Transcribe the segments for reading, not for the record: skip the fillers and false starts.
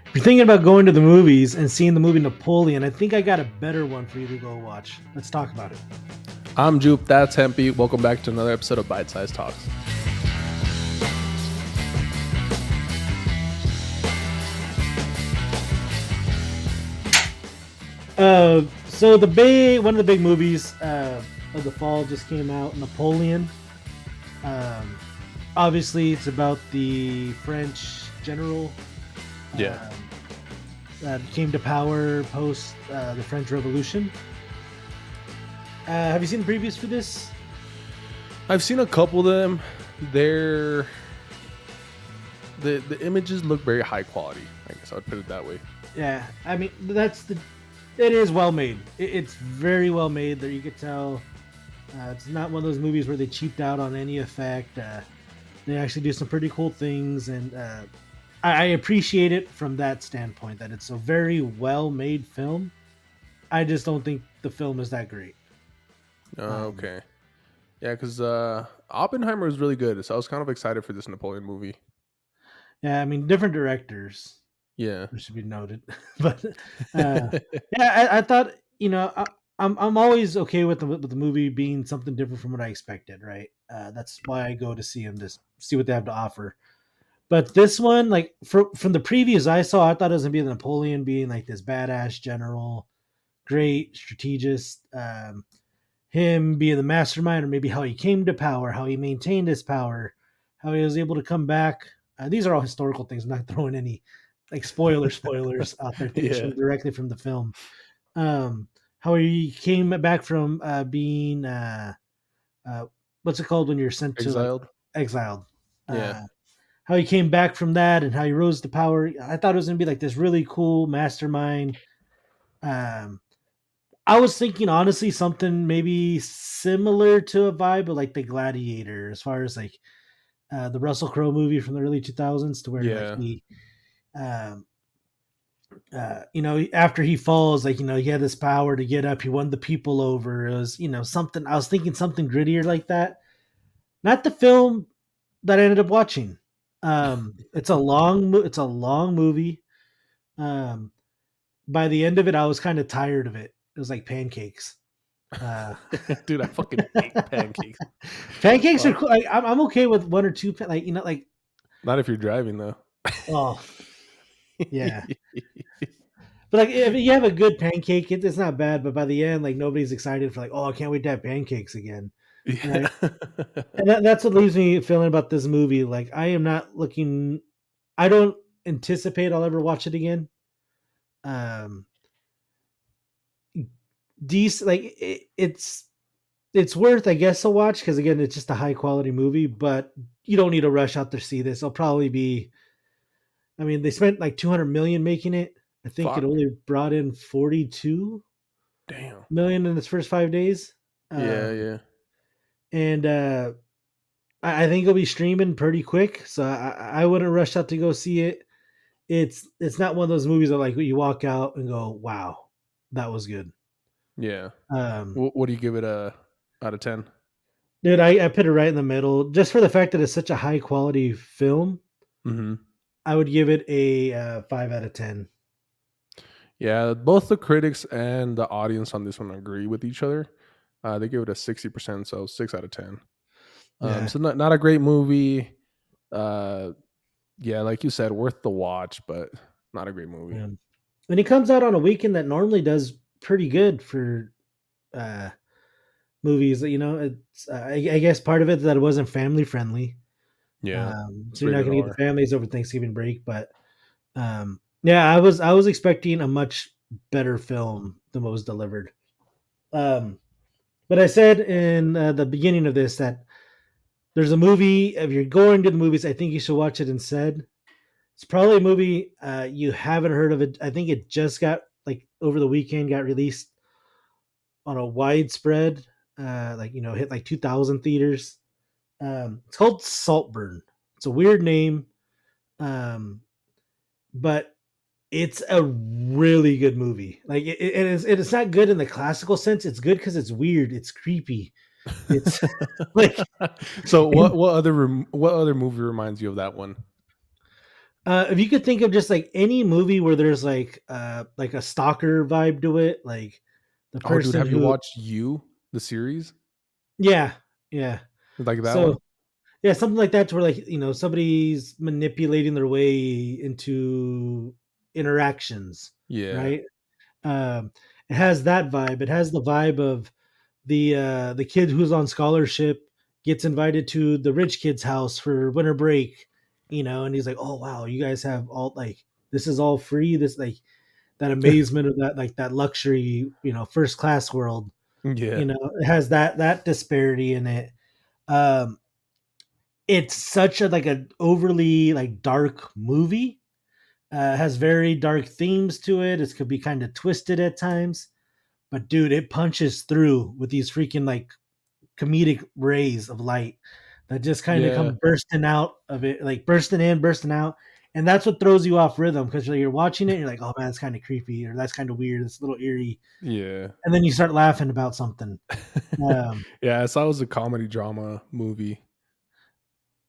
If you're thinking about going to the movies and seeing the movie Napoleon, I think I got a better one for you to go watch. Let's talk about it. I'm Jupe, that's Hempy. Welcome back to another episode of ByteSized Talks. So one of the big movies of the fall just came out, Napoleon. Um, Obviously, it's about the French general Yeah. um, that came to power post the French Revolution. Have you seen the previews for this? I've seen a couple of them. They're the images look very high quality. I guess I would put it that way. Yeah, I mean it is well made. It's very well made. There you could tell it's not one of those movies where they cheaped out on any effect. They actually do some pretty cool things, and I appreciate it from that standpoint that it's a very well made film. I just don't think the film is that great. Um, Okay. Yeah, because Oppenheimer is really good, so I was kind of excited for this Napoleon movie. yeah, I mean different directors. Yeah. It should be noted, but yeah, I thought I'm always okay with the movie being something different from what I expected. Right, that's why I go to see them to see what they have to offer. But this one, like from the previews I saw, I thought it was gonna be the Napoleon being like this badass general, great strategist, him being the mastermind, or maybe how he came to power, how he maintained his power, how he was able to come back. These are all historical things. I'm not throwing any like spoilers out there, things Yeah. from directly from the film. How he came back from being uh, what's it called when you're sent to like Exiled. exiled. Yeah. How he came back from that and how he rose to power. I thought it was gonna be like this really cool mastermind. Um, I was thinking honestly something maybe similar to a vibe of like the Gladiator, as far as like the Russell Crowe movie from the early 2000s, to where like Yeah. he, um, after he falls, like he had this power to get up. He won the people over. It was something. I was thinking something grittier like that. Not the film that I ended up watching. It's a long movie. Um, by the end of it, I was kind of tired of it. It was like pancakes. Uh, Dude, I fucking hate pancakes. Pancakes are Fuck. cool. Like, I'm okay with one or two. Like like Not if you're driving though. oh yeah, but like if you have a good pancake, it's not bad. But by the end, like nobody's excited for like, oh, I can't wait to have pancakes again, Yeah. right? And that's what leaves me feeling about this movie. Like I am not looking. I don't anticipate I'll ever watch it again. Um, decent. Like it's worth, I guess, a watch because again, it's just a high quality movie. But you don't need to rush out to see this. It'll probably be. I mean, they spent like 200 million making it. I think it Fuck. only brought in 42 Damn. million in its first 5 days. Yeah, Um, yeah. and I think it'll be streaming pretty quick, so I wouldn't rush out to go see it. It's not one of those movies that like you walk out and go, "Wow, that was good." Yeah. Um, What do you give it out of 10? Dude, I put it right in the middle just for the fact that it's such a high quality film. Mhm. I would give it a 5 out of 10. Yeah, both the critics and the audience on this one agree with each other. They give it a 60%, so 6 out of 10. Yeah, So not a great movie. Uh, yeah, like you said, worth the watch, but not a great movie. yeah. When it comes out on a weekend that normally does pretty good for uh, movies. I guess part of it that it wasn't family friendly, Yeah, so it's you're not rated going to get R. the families over Thanksgiving break. But yeah, I was expecting a much better film than what was delivered. Um, but I said in the beginning of this that there's a movie. If you're going to the movies, I think you should watch it instead. It's probably a movie you haven't heard of it. I think it just got like over the weekend got released on a widespread, hit like 2,000 theaters. It's called Saltburn. It's a weird name, um, but it's a really good movie. Like it's not good in the classical sense. It's good because it's weird. It's creepy. It's like So what other movie reminds you of that one? If you could think of just like any movie where there's like a stalker vibe to it, like the Oh, dude, person have you who, watched You, the series? yeah, yeah. Like that So one? yeah, something like that, to where like somebody's manipulating their way into interactions, Yeah. right? Um, it has that vibe. It has the vibe of the kid who's on scholarship gets invited to the rich kid's house for winter break, and he's like, "Oh wow, you guys have all like this is all free." This like that amazement of that like that luxury, first class world. Yeah. It has that disparity in it. Um, it's such a like a overly like dark movie. Has very dark themes to it. It could be kind of twisted at times, but dude, it punches through with these freaking like comedic rays of light that just kind of Yeah. come bursting out of it, like bursting in, bursting out. And that's what throws you off rhythm, because you're watching it, you're like, oh man, that's kind of creepy, or that's kind of weird, it's a little eerie. Yeah. And then you start laughing about something. Um, Yeah, I saw it was a comedy drama movie.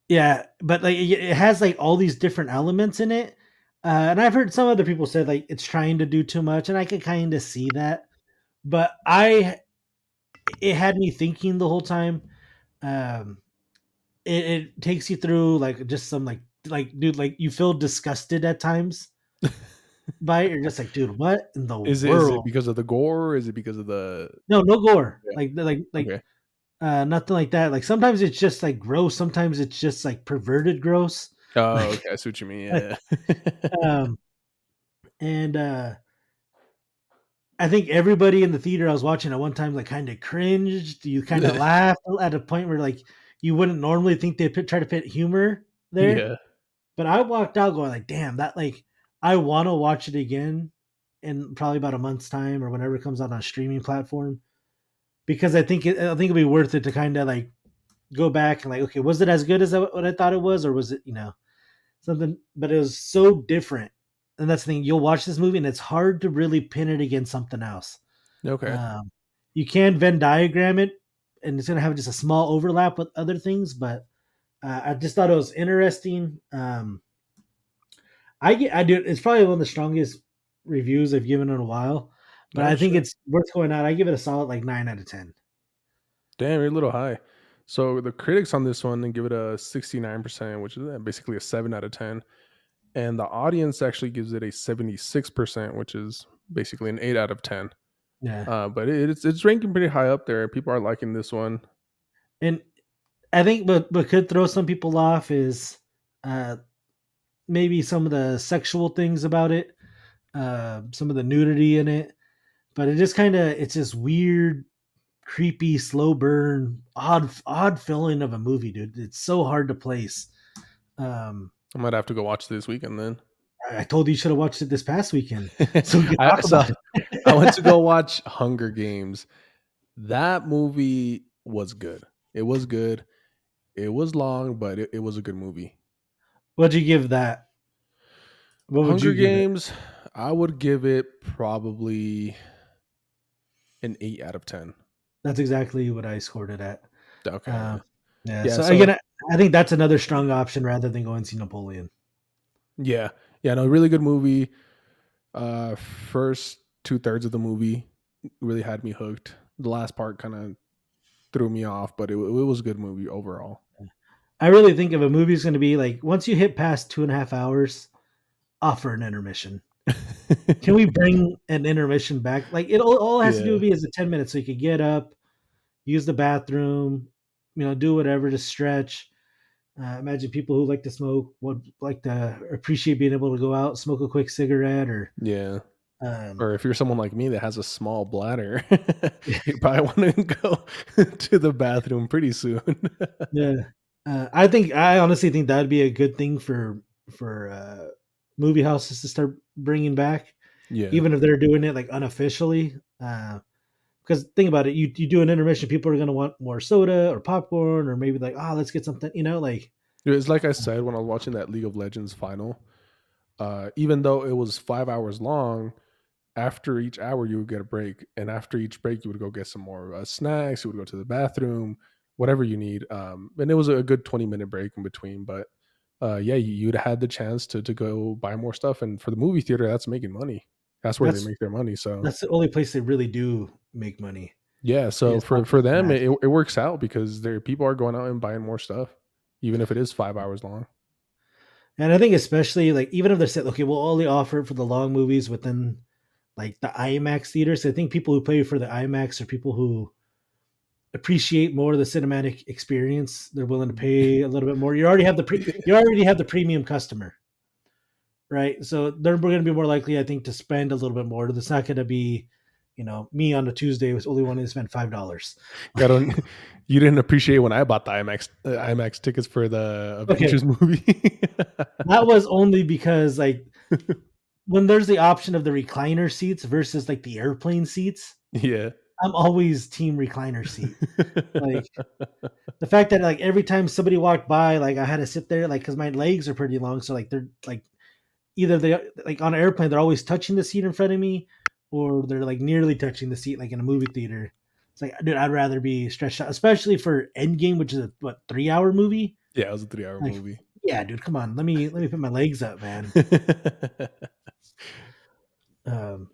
yeah, but like it has like all these different elements in it. And I've heard some other people say like it's trying to do too much, and I could kind of see that. But it had me thinking the whole time. Um, it takes you through like just some like dude, like you feel disgusted at times by it. You're just like, dude, what in the Is it world? because of the gore, or is it because of the No, no gore. Yeah, Like okay. nothing like that. Like sometimes it's just like gross. Sometimes it's just like perverted gross. Oh, Like, okay, I see what you mean, like yeah. um, and I think everybody in the theater I was watching at one time like kind of cringed. You kind of laughed at a point where like you wouldn't normally think they try to put humor there. Yeah. But I walked out going like, "Damn, that like I want to watch it again in probably about a month's time or whenever it comes out on a streaming platform, because I think it'd be worth it to kind of like go back and like, okay, was it as good as what I thought it was, or was it something? But it was so different, and that's the thing. You'll watch this movie and it's hard to really pin it against something else. Okay. Um, you can Venn diagram it, and it's gonna have just a small overlap with other things, but I just thought it was interesting. I do. It's probably one of the strongest reviews I've given in a while, but Oh, I think shit. it's worth going out. I give it a solid like 9 out of 10. Damn, you're a little high. So, the critics on this one, they give it a 69%, which is, basically a 7 out of 10, and the audience actually gives it a 76%, which is basically an 8 out of 10. Yeah, But it's ranking pretty high up there. People are liking this one. and I think what could throw some people off is uh, maybe some of the sexual things about it, some of the nudity in it, but it just kind of it's this weird, creepy, slow burn, odd feeling of a movie, dude. It's so hard to place. Um, I might have to go watch this weekend then. I told you should have watched it this past weekend so we could I talk so about I went to it. go watch Hunger Games. That movie was good. It was good. It was long, but it was a good movie. What'd you give that? What would Hunger you give it? Games, I would give it probably an 8 out of 10. That's exactly what I scored it at. Okay, Um, yeah. yeah. Yeah, So so again, I think that's another strong option rather than going to see Napoleon. yeah. Yeah, no, really good movie. First 2/3 of the movie really had me hooked. The last part kinda threw me off, but it was a good movie overall. I really think if a movie's going to be like once you hit past 2.5 hours, offer an intermission. Can we bring an intermission back? Like all it has to do Yeah, with be is a 10 minutes, so you could get up, use the bathroom, do whatever to stretch. Imagine people who like to smoke would like to appreciate being able to go out, smoke a quick cigarette, or yeah. um, Or if you're someone like me that has a small bladder, you probably wanna go to the bathroom pretty soon. yeah. I honestly think that'd be a good thing for movie houses to start bringing back, Yeah. even if they're doing it like unofficially. Because think about it, you do an intermission, people are gonna want more soda or popcorn, or maybe like, let's get something, like It's like I said when I was watching that League of Legends final, even though it was 5 hours long, after each hour you would get a break, and after each break you would go get some more, snacks, you would go to the bathroom, whatever you need, and it was a good 20-minute break in between, but yeah, you'd had the chance to go buy more stuff, and for the movie theater, that's making money. That's where they That's make their money. So that's the only place they really do make money yeah, so is off for of them, that. it works out because there people are going out and buying more stuff, even if it is 5 hours long. And I think especially like even if they said, okay, we'll only offer it for the long movies within like the IMAX theaters. I think people who pay for the IMAX are people who appreciate more of the cinematic experience. They're willing to pay a little bit more. You already have the premium customer, right? So they're going to be more likely, I think, to spend a little bit more. It's not going to be, me on a Tuesday was only wanting to spend $5. I don't. You didn't appreciate when I bought the IMAX tickets for the Okay, Avengers movie. that was only because like when there's the option of the recliner seats versus like the airplane seats, Yeah. I'm always team recliner seat. Like the fact that like every time somebody walked by, like I had to sit there, like because my legs are pretty long, so like they're like either they like on an airplane they're always touching the seat in front of me, or they're like nearly touching the seat, like in a movie theater. It's like, dude, I'd rather be stretched out, especially for Endgame, which is a 3 hour movie. Yeah, it was a 3 hour Like, movie. yeah, dude, come on, let me put my legs up, man. Um,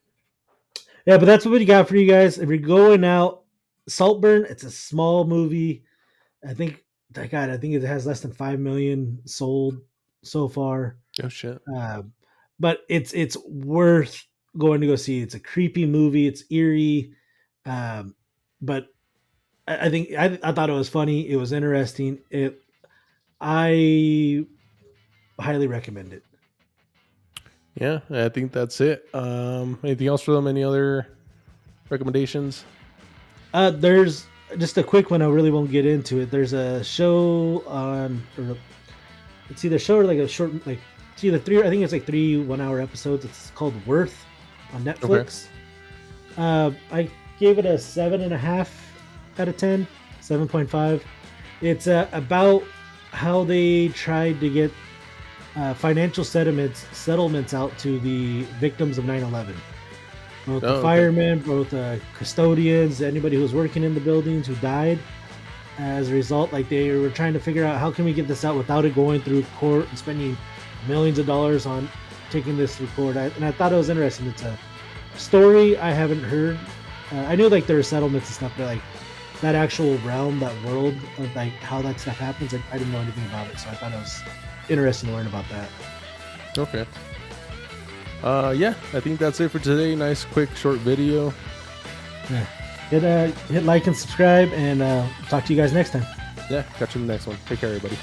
yeah, but that's what we got for you guys. If you're going out, Saltburn, it's a small movie. I think, God, I think it has less than 5 million sold so far. Oh shit. Uh, but it's worth going to go see. It's a creepy movie. It's eerie, um, but I think I thought it was funny. It was interesting. I highly recommend it. Yeah, I think that's it. Anything else for them? Any other recommendations? There's just a quick one. I really won't get into it. There's a show on, or it's either show or like a short, like it's either three. I think it's like 3 1 hour episodes. It's called Worth on Okay. Netflix. I gave it a 7.5 out of 10, 7.5. It's about how they tried to get financial settlements out to the victims of 9/11. Both the Oh, okay. firemen, both custodians, anybody who was working in the buildings who died. As a result, like they were trying to figure out how can we get this out without it going through court and spending millions of dollars on taking this through court. And I thought it was interesting. It's a story I haven't heard. I knew like there were settlements and stuff, but like that actual realm, that world of like how that stuff happens, I didn't know anything about it. So I thought it was interesting to learn about that. Okay. Yeah, I think that's it for today. Nice, quick, short video. Yeah. Hit like and subscribe, and talk to you guys next time. Yeah, catch you in the next one. Take care, everybody.